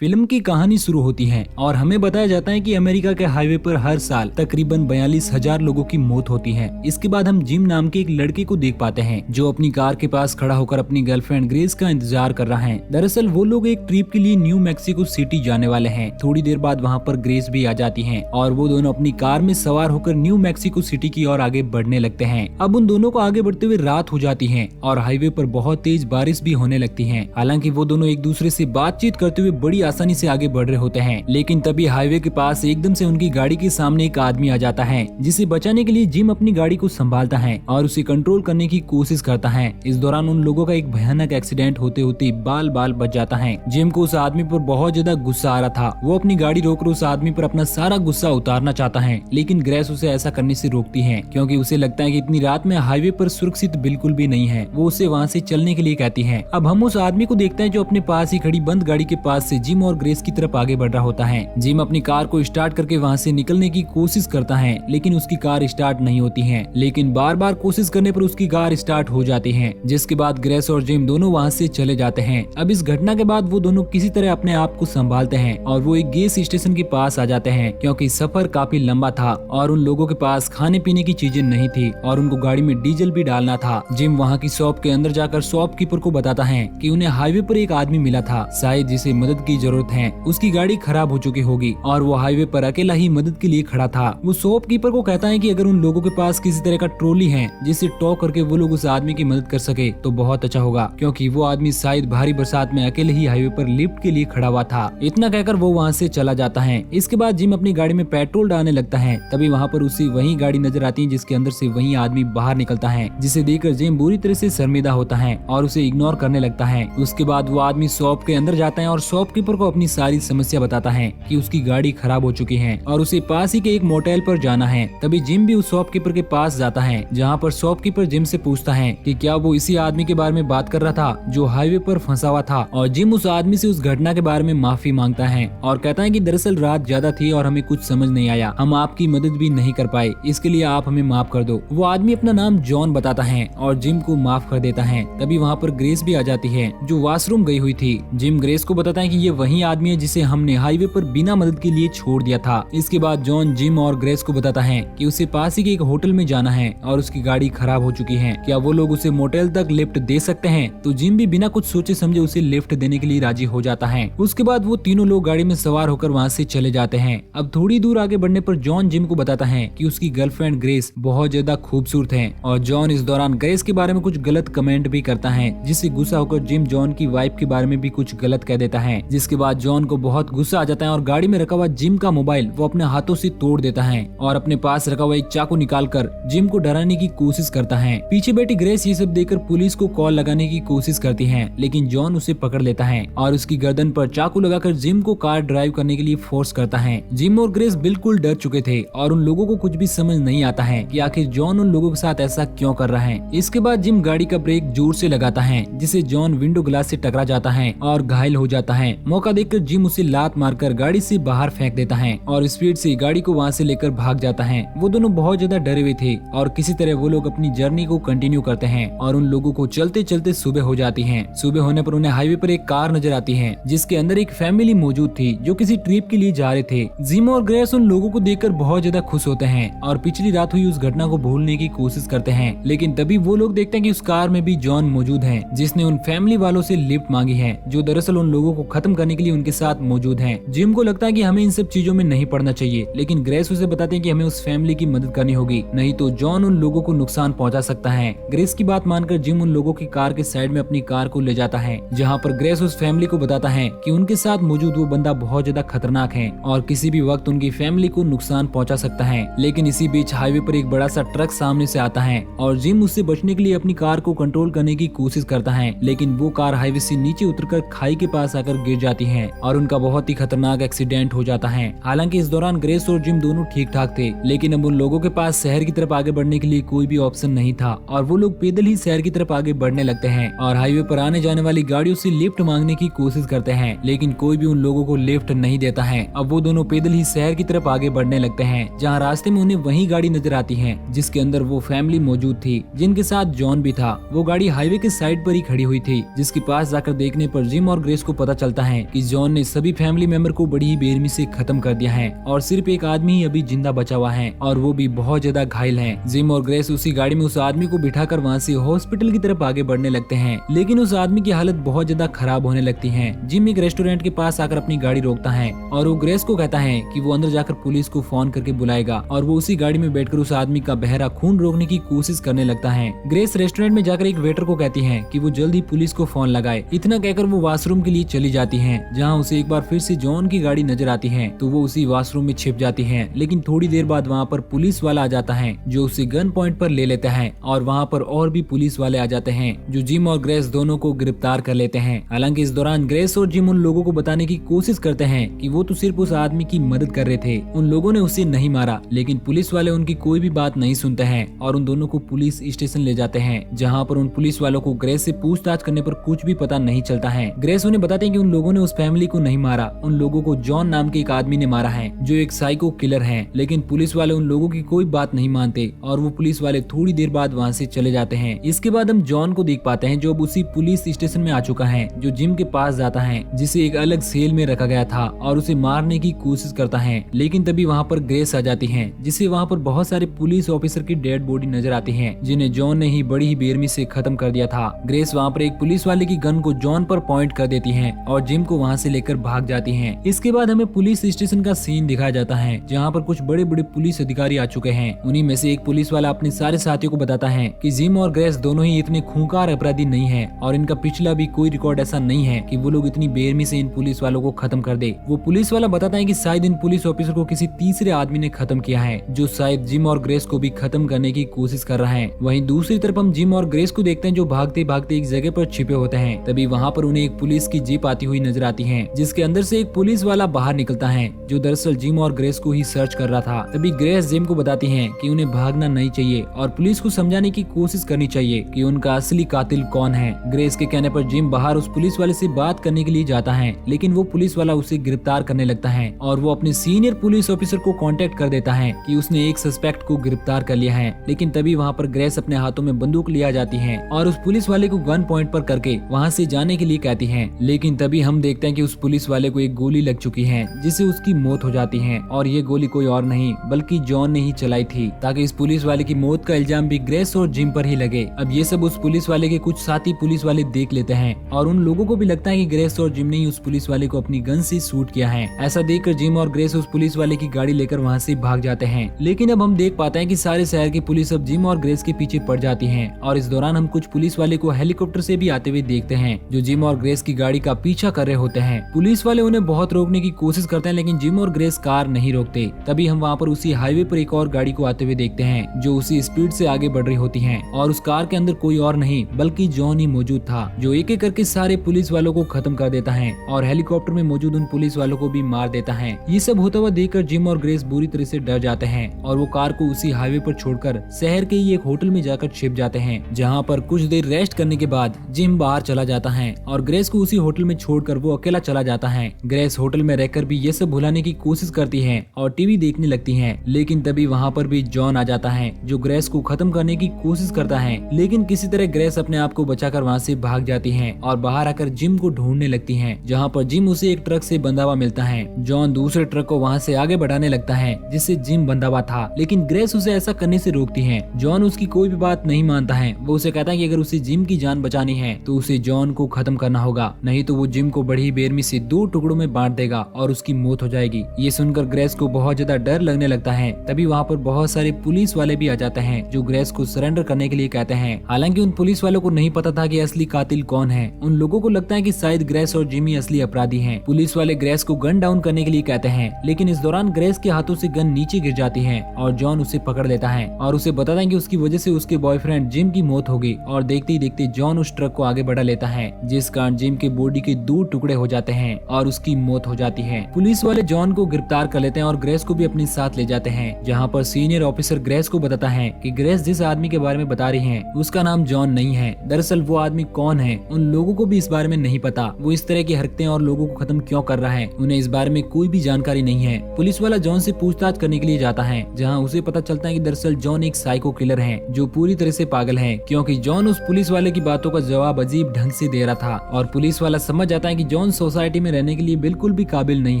Film की कहानी शुरू होती है और हमें बताया जाता है कि अमेरिका के हाईवे पर हर साल तकरीबन 42,000 लोगों की मौत होती है। इसके बाद हम जिम नाम के एक लड़के को देख पाते हैं जो अपनी कार के पास खड़ा होकर अपनी गर्लफ्रेंड ग्रेस का इंतजार कर रहा है। दरअसल वो लोग एक ट्रिप के लिए न्यू मैक्सिको सिटी जाने वाले हैं। थोड़ी देर बाद वहाँ पर ग्रेस भी आ जाती है और वो दोनों अपनी कार में सवार होकर न्यू मैक्सिको सिटी की ओर आगे बढ़ने लगते हैं। अब उन दोनों को आगे बढ़ते हुए रात हो जाती है और हाईवे पर बहुत तेज बारिश भी होने लगती है। हालांकि वो दोनों एक दूसरे से बातचीत करते हुए बड़ी आसानी से आगे बढ़ रहे होते हैं, लेकिन तभी हाईवे के पास एकदम से उनकी गाड़ी के सामने एक आदमी आ जाता है जिसे बचाने के लिए जिम अपनी गाड़ी को संभालता है और उसे कंट्रोल करने की कोशिश करता है। इस दौरान उन लोगों का एक भयानक एक्सीडेंट होते होते बाल बाल बच जाता है। जिम को उस आदमी पर बहुत ज्यादा गुस्सा आ रहा था। वो अपनी गाड़ी रोककर उस आदमी पर अपना सारा गुस्सा उतारना चाहता है, लेकिन ग्रेस उसे ऐसा करने से रोकती है क्योंकि उसे लगता है कि इतनी रात में हाईवे पर सुरक्षित बिल्कुल भी नहीं है। वो उसे वहाँ से चलने के लिए कहती है। अब हम उस आदमी को देखते हैं जो अपने पास ही खड़ी बंद गाड़ी के पास से जिम और ग्रेस की तरफ आगे बढ़ रहा होता है। जिम अपनी कार को स्टार्ट करके वहाँ से निकलने की कोशिश करता है, लेकिन उसकी कार स्टार्ट नहीं होती है। लेकिन बार बार कोशिश करने पर उसकी कार स्टार्ट हो जाती है, जिसके बाद ग्रेस और जिम दोनों वहाँ से चले जाते हैं। अब इस घटना के बाद वो दोनों किसी तरह अपने आप को संभालते हैं और वो एक गैस स्टेशन के पास आ जाते हैं क्योंकि सफर काफी लंबा था और उन लोगों के पास खाने पीने की चीजें नहीं थी और उनको गाड़ी में डीजल भी डालना था। जिम वहाँ की शॉप के अंदर जाकर शॉपकीपर को बताता है कि उन्हें हाईवे पर एक आदमी मिला था, शायद जिसे मदद की जरूरत है। उसकी गाड़ी खराब हो चुकी होगी और वो हाईवे पर अकेला ही मदद के लिए खड़ा था। वो शॉपकीपर को कहता है कि अगर उन लोगों के पास किसी तरह का ट्रॉली है जिसे टॉ करके वो लोग उस आदमी की मदद कर सके तो बहुत अच्छा होगा, क्योंकि वो आदमी शायद भारी बरसात में अकेले ही हाईवे पर लिफ्ट के लिए खड़ा हुआ था। इतना कहकर वो वहाँ से चला जाता है। इसके बाद जिम अपनी गाड़ी में पेट्रोल डालने लगता है। तभी वहाँ पर उसे वही गाड़ी नजर आती है जिसके अंदर से वही आदमी बाहर निकलता है, जिसे देखकर जिम बुरी तरह से शर्मिंदा होता है और उसे इग्नोर करने लगता है। उसके बाद वो आदमी शॉप के अंदर जाता है और शॉपकीपर को अपनी सारी समस्या बताता है कि उसकी गाड़ी खराब हो चुकी है और उसे पास ही के एक मोटेल पर जाना है। तभी जिम भी उस शॉपकीपर के पास जाता है, जहाँ पर शॉपकीपर जिम से पूछता है कि क्या वो इसी आदमी के बारे में बात कर रहा था जो हाईवे पर फंसा हुआ था। और जिम उस आदमी से उस घटना के बारे में माफी मांगता है और कहता है कि दरअसल रात ज्यादा थी और हमें कुछ समझ नहीं आया, हम आपकी मदद भी नहीं कर पाए, इसके लिए आप हमें माफ कर दो। वो आदमी अपना नाम जॉन बताता है और जिम को माफ कर देता है। तभी वहाँ पर ग्रेस भी आ जाती है जो वॉशरूम गई हुई थी। जिम ग्रेस को बताता है कि ये वही आदमी है जिसे हमने हाईवे पर बिना मदद के लिए छोड़ दिया था। इसके बाद जॉन जिम और ग्रेस को बताता है कि उसे पास ही के एक होटल में जाना है और उसकी गाड़ी खराब हो चुकी है, क्या वो लोग उसे मोटेल तक लिफ्ट दे सकते हैं। तो जिम भी बिना कुछ सोचे समझे उसे लिफ्ट देने के लिए राजी हो जाता है। उसके बाद वो तीनों लोग गाड़ी में सवार होकर वहाँ से चले जाते हैं। अब थोड़ी दूर आगे बढ़ने पर जॉन जिम को बताता है कि उसकी गर्लफ्रेंड ग्रेस बहुत ज्यादा खूबसूरत है और जॉन इस दौरान ग्रेस के बारे में कुछ गलत कमेंट भी करता है, जिससे गुस्सा होकर जिम जॉन की वाइफ के बारे में भी कुछ गलत कह देता है। जिसके बाद जॉन को बहुत गुस्सा आ जाता है और गाड़ी में रखा हुआ जिम का मोबाइल वो अपने हाथों से तोड़ देता है और अपने पास रखा हुआ एक चाकू निकालकर जिम को डराने की कोशिश करता है। पीछे बैठी ग्रेस ये सब देखकर पुलिस को कॉल लगाने की कोशिश करती है, लेकिन जॉन उसे पकड़ लेता है और उसकी गर्दन पर चाकू लगाकर जिम को कार ड्राइव करने के लिए फोर्स करता है। जिम और ग्रेस बिल्कुल डर चुके थे और उन लोगों को कुछ भी समझ नहीं आता है कि आखिर जॉन उन लोगों के साथ ऐसा क्यों कर रहा है। इसके बाद जिम गाड़ी का ब्रेक जोर से लगाता है, जिससे जॉन विंडो ग्लास से टकरा जाता है और घायल हो जाता है। मौका देखकर जिम उसे लात मारकर गाड़ी से बाहर फेंक देता है और स्पीड से गाड़ी को वहाँ से लेकर भाग जाता है। वो दोनों बहुत ज्यादा डरे हुए थे और किसी तरह वो लोग अपनी जर्नी को कंटिन्यू करते हैं और उन लोगों को चलते चलते सुबह हो जाती है। सुबह होने पर उन्हें हाईवे पर एक कार नजर आती है जिसके अंदर एक फैमिली मौजूद थी जो किसी ट्रिप के लिए जा रहे थे। जिम और ग्रेस उन लोगों को देखकर बहुत ज्यादा खुश होते हैं और पिछली रात हुई उस घटना को भूलने की कोशिश करते हैं, लेकिन तभी वो लोग देखते हैं कि उस कार में भी जॉन मौजूद है जिसने उन फैमिली वालों से लिफ्ट मांगी है, जो दरअसल उन लोगों को खत्म करने के लिए उनके साथ मौजूद है। जिम को लगता है कि हमें इन सब चीजों में नहीं पड़ना चाहिए, लेकिन ग्रेस उसे बताते हैं कि हमें उस फैमिली की मदद करनी होगी, नहीं तो जॉन उन लोगों को नुकसान पहुंचा सकता है। ग्रेस की बात मानकर जिम उन लोगों की कार के साइड में अपनी कार को ले जाता है, जहाँ पर ग्रेस उस फैमिली को बताता है कि उनके साथ मौजूद वो बंदा बहुत ज्यादा खतरनाक है और किसी भी वक्त उनकी फैमिली को नुकसान पहुंचा सकता है। लेकिन इसी बीच हाईवे पर एक बड़ा सा ट्रक सामने से आता है और जिम उससे बचने के लिए अपनी कार को कंट्रोल करने की कोशिश करता है, लेकिन वो कार हाईवे से नीचे उतरकर खाई के पास आकर गिर जाती है और उनका बहुत ही खतरनाक एक्सीडेंट हो जाता है। हालांकि इस दौरान ग्रेस और जिम दोनों ठीक ठाक थे, लेकिन अब उन लोगों के पास शहर की तरफ आगे बढ़ने के लिए कोई भी ऑप्शन नहीं था और वो लोग पैदल ही शहर की तरफ आगे बढ़ने लगते हैं और हाईवे पर आने जाने वाली गाड़ियों से लिफ्ट मांगने की कोशिश करते हैं, लेकिन कोई भी उन लोगों को लिफ्ट नहीं देता है। अब वो दोनों पैदल ही शहर की तरफ आगे बढ़ने लगते हैं, जहाँ रास्ते में उन्हें वही गाड़ी नजर आती है जिसके अंदर वो फैमिली मौजूद थी जिनके साथ जॉन भी था। वो गाड़ी हाईवे के साइड पर ही खड़ी हुई थी, जिसके पास जाकर देखने पर जिम और ग्रेस को पता चलता है कि जॉन ने सभी फैमिली मेंबर को बड़ी ही बेरहमी से खत्म कर दिया है और सिर्फ एक आदमी ही अभी जिंदा बचा हुआ है और वो भी बहुत ज्यादा घायल है। जिम और ग्रेस उसी गाड़ी में उस आदमी को बिठाकर वहाँ से हॉस्पिटल की तरफ आगे बढ़ने लगते हैं, लेकिन उस आदमी की हालत बहुत ज्यादा खराब होने लगती है। जिम एक रेस्टोरेंट के पास आकर अपनी गाड़ी रोकता है और वो ग्रेस को कहता है कि वो अंदर जाकर पुलिस को फोन करके बुलाएगा और वो उसी गाड़ी में बैठकर उस आदमी का बहरा खून रोकने की कोशिश करने लगता है। ग्रेस रेस्टोरेंट में जाकर एक वेटर को कहती है कि वो जल्द ही पुलिस को फोन लगाए। इतना कहकर वो वॉशरूम के लिए चली जाती है, जहाँ उसे एक बार फिर से जॉन की गाड़ी नजर आती है तो वो उसी वॉशरूम में छिप जाती है। लेकिन थोड़ी देर बाद वहाँ पर पुलिस वाला आ जाता है जो उसे गन पॉइंट पर ले लेता है और वहाँ पर और भी पुलिस वाले आ जाते हैं जो जिम और ग्रेस दोनों को गिरफ्तार कर लेते हैं। हालांकि इस दौरान ग्रेस और जिम उन लोगों को बताने की कोशिश करते हैं कि वो तो सिर्फ उस आदमी की मदद कर रहे थे, उन लोगों ने उसे नहीं मारा। लेकिन पुलिस वाले उनकी कोई भी बात नहीं सुनते हैं और उन दोनों को पुलिस स्टेशन ले जाते हैं, जहाँ पर उन पुलिस वालों को ग्रेस से पूछताछ करने पर कुछ भी पता नहीं चलता है। ग्रेस उन्हें बताते हैं कि उन लोगों ने उस फैमिली को नहीं मारा, उन लोगों को जॉन नाम के एक आदमी ने मारा है जो एक साइको किलर है। लेकिन पुलिस वाले उन लोगों की कोई बात नहीं मानते और वो पुलिस वाले थोड़ी देर बाद वहाँ से चले जाते हैं। इसके बाद हम जॉन को देख पाते हैं जो अब उसी पुलिस स्टेशन में आ चुका है, जो जिम के पास जाता है जिसे एक अलग सेल में रखा गया था और उसे मारने की कोशिश करता है। लेकिन तभी वहाँ पर ग्रेस आ जाती है, जिसे वहाँ पर बहुत सारे पुलिस ऑफिसर की डेड बॉडी नजर आती है जिन्हें जॉन ने ही बड़ी ही बेरहमी से खत्म कर दिया था। ग्रेस वहाँ पर एक पुलिस वाले की गन को जॉन पर पॉइंट कर देती है और जिम को वहाँ से लेकर भाग जाती है। इसके बाद हमें पुलिस स्टेशन का सीन दिखाया जाता है जहाँ पर कुछ बड़े बड़े पुलिस अधिकारी आ चुके हैं। उन्हीं में से एक पुलिस वाला अपने सारे साथियों को बताता है कि जिम और ग्रेस दोनों ही इतने खूंखार अपराधी नहीं है और इनका पिछला भी कोई रिकॉर्ड ऐसा नहीं है कि वो लोग इतनी बेरहमी से इन पुलिस वालों को खत्म कर दे। वो पुलिस वाला बताता है कि शायद इन पुलिस ऑफिसर को किसी तीसरे आदमी ने खत्म किया है जो शायद जिम और ग्रेस को भी खत्म करने की कोशिश कर रहा है। वहीं दूसरी तरफ हम जिम और ग्रेस को देखते हैं जो भागते भागते एक जगह पर छिपे होते हैं। तभी वहाँ पर उन्हें एक पुलिस की जीप आती हुई नजर आती है जिसके अंदर से एक पुलिस वाला बाहर निकलता है जो दरअसल जिम और ग्रेस को ही सर्च कर रहा था। तभी ग्रेस जिम को बताती है कि उन्हें भागना नहीं चाहिए और पुलिस को समझाने की कोशिश करनी चाहिए कि उनका असली कातिल कौन है। ग्रेस के कहने पर जिम बाहर उस पुलिस वाले से बात करने के लिए जाता है, लेकिन वो पुलिस वाला उसे गिरफ्तार करने लगता है और वो अपने सीनियर पुलिस ऑफिसर को कांटेक्ट कर देता है कि उसने एक सस्पेक्ट को गिरफ्तार कर लिया है। लेकिन तभी वहाँ पर ग्रेस अपने हाथों में बंदूक लिया जाती है और उस पुलिस वाले को गन पॉइंट पर करके वहाँ से जाने के लिए कहती है। लेकिन तभी हम देखते हैं कि उस पुलिस वाले को एक गोली लग चुकी है जिससे उसकी मौत हो जाती है और ये गोली कोई और नहीं बल्कि जॉन ने ही चलाई थी ताकि इस पुलिस वाले की मौत का इल्जाम भी ग्रेस और जिम पर ही लगे। अब ये सब उस पुलिस वाले के कुछ साथी पुलिस वाले देख लेते हैं और उन लोगों को भी लगता है कि ग्रेस और जिम ने ही उस पुलिस वाले को अपनी गन से शूट किया है। ऐसा देखकर जिम और ग्रेस उस पुलिस वाले की गाड़ी लेकर वहाँ से भाग जाते हैं। लेकिन अब हम देख पाते हैं कि सारे शहर की पुलिस अब जिम और ग्रेस के पीछे पड़ जाती है और इस दौरान हम कुछ पुलिस वाले को हेलीकॉप्टर से भी आते हुए देखते हैं जो जिम और ग्रेस की गाड़ी का पीछा कर रहे होते हैं। पुलिस वाले उन्हें बहुत रोकने की कोशिश करते हैं लेकिन जिम और ग्रेस कार नहीं रोकते। तभी हम वहाँ पर उसी हाईवे पर एक और गाड़ी को आते हुए देखते हैं जो उसी स्पीड से आगे बढ़ रही होती है और उस कार के अंदर कोई और नहीं बल्कि जॉन ही मौजूद था जो एक एक करके सारे पुलिस वालों को खत्म कर देता है और हेलीकॉप्टर में मौजूद उन पुलिस वालों को भी मार देता है। ये सब होता हुआ देखकर जिम और ग्रेस बुरी तरह से डर जाते हैं और वो कार को उसी हाईवे पर छोड़कर शहर के ही एक होटल में जाकर छिप जाते हैं, जहाँ पर कुछ देर रेस्ट करने के बाद जिम बाहर चला जाता है और ग्रेस को उसी होटल में छोड़कर वो अकेला चला जाता है। ग्रेस होटल में रहकर भी ये सब भुलाने की कोशिश करती है और टीवी देखने लगती है। लेकिन तभी वहाँ पर भी जॉन आ जाता है जो ग्रेस को खत्म करने की कोशिश करता है, लेकिन किसी तरह ग्रेस अपने आप को बचाकर वहाँ से भाग जाती है और बाहर आकर जिम को ढूंढने लगती है, जहाँ पर जिम उसे एक ट्रक से बंधा हुआ मिलता है। जॉन दूसरे ट्रक को वहाँ से आगे बढ़ाने लगता है जिससे जिम बंधा हुआ था, लेकिन ग्रेस उसे ऐसा करने से रोकती है। जॉन उसकी कोई भी बात नहीं मानता है। वो उसे कहता है कि अगर उसे जिम की जान बचानी है तो उसे जॉन को खत्म करना होगा, नहीं तो वो जिम को बड़ी बेरहमी से 2 टुकड़ों में बांट देगा और उसकी मौत हो जाएगी। ये सुनकर ग्रेस को बहुत ज्यादा डर लगने लगता है। तभी वहाँ पर बहुत सारे पुलिस वाले भी आ जाते हैं जो ग्रेस को सरेंडर करने के लिए कहते हैं। हालांकि उन पुलिस वालों को नहीं पता था कि असली कातिल कौन है। उन लोगों को लगता है कि शायद ग्रेस और जिमी असली अपराधी हैं। पुलिस वाले ग्रेस को गन डाउन करने के लिए कहते हैं, लेकिन इस दौरान ग्रेस के हाथों से गन नीचे गिर जाती है और जॉन उसे पकड़ लेता है और उसे बताता है कि उसकी वजह से उसके बॉयफ्रेंड जिम की मौत होगी और देखते ही देखते जॉन उस ट्रक को आगे बढ़ा लेता है, जिस कारण जिम के बॉडी के 2 टुकड़े हो जाते हैं और उसकी मौत हो जाती है। पुलिस वाले जॉन को गिरफ्तार कर लेते हैं और ग्रेस को भी अपने साथ ले जाते हैं, जहाँ पर सीनियर ऑफिसर ग्रेस को बताता है कि ग्रेस जिस आदमी के बारे में बता रही है उसका नाम जॉन नहीं है। दरअसल वो आदमी कौन है उन लोगों को भी इस बारे में नहीं पता। वो इस तरह की हरकतें और लोगों को खत्म क्यों कर रहा है उन्हें इस बारे में कोई भी जानकारी नहीं है। पुलिस वाला जॉन से पूछताछ करने के लिए जाता है, जहाँ उसे पता चलता है कि दरअसल जॉन एक साइको किलर है जो पूरी तरह से पागल है, क्योंकि जॉन उस पुलिस वाले की बातों का जवाब अजीब ढंग से दे रहा था और पुलिस वाला समझ जाता है कि जॉन सोसाइटी में रहने के लिए बिल्कुल भी काबिल नहीं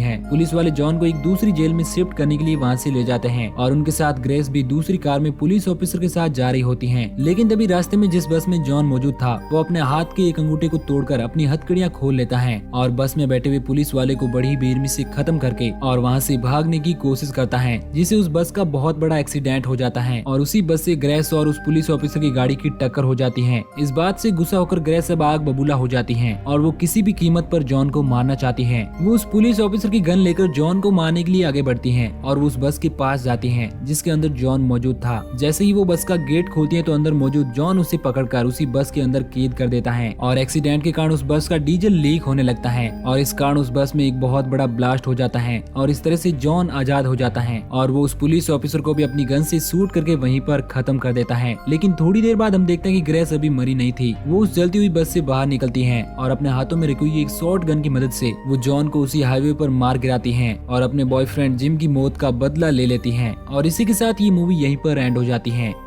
है। पुलिस वाले जॉन को एक दूसरी जेल में शिफ्ट करने के लिए वहाँ से ले जाते हैं और उनके साथ ग्रेस भी दूसरी कार में पुलिस ऑफिसर के साथ जा रही होती है। लेकिन तभी रास्ते में जिस बस में जॉन मौजूद था वो अपने हाथ के एक अंगूठे को तोड़कर अपनी हथकड़ियां खोल लेता है और बस में बैठे हुए पुलिस वाले को बड़ी बेरहमी से खत्म करके और वहाँ से भागने की कोशिश करता है, जिससे उस बस का बहुत बड़ा एक्सीडेंट हो जाता है और उसी बस से ग्रेस और उस पुलिस ऑफिसर की गाड़ी की टक्कर हो जाती है। इस बात से गुस्सा होकर ग्रेस अब आग बबूला हो जाती है और वो किसी भी कीमत पर जॉन को मारना चाहती है। वो उस पुलिस ऑफिसर की गन लेकर जॉन को मारने के लिए आगे बढ़ती है और वो उस बस के पास जाती है जिसके अंदर जॉन मौजूद था। जैसे ही वो बस का गेट खोलती है तो अंदर मौजूद जॉन उसे पकड़कर उसी बस के अंदर कैद कर देता है और एक्सीडेंट के कारण उस बस का डीजल लीक होने लगता है और इस कारण उस बस में एक बहुत बड़ा ब्लास्ट हो जाता है और इस तरह से जॉन आजाद हो जाता है और वो उस पुलिस ऑफिसर को भी अपनी गन से शूट करके वहीं पर खत्म कर देता है। लेकिन थोड़ी देर बाद हम देखते हैं कि ग्रेस अभी मरी नहीं थी। वो उस जलती हुई बस से बाहर निकलती है और अपने हाथों में रखी हुई एक शॉर्ट गन की मदद से वो जॉन को उसी हाईवे पर मार गिराती है और अपने बॉयफ्रेंड जिम की मौत का बदला ले लेती है। और इसी के साथ ये मूवी यहीं पर एंड हो जाती है।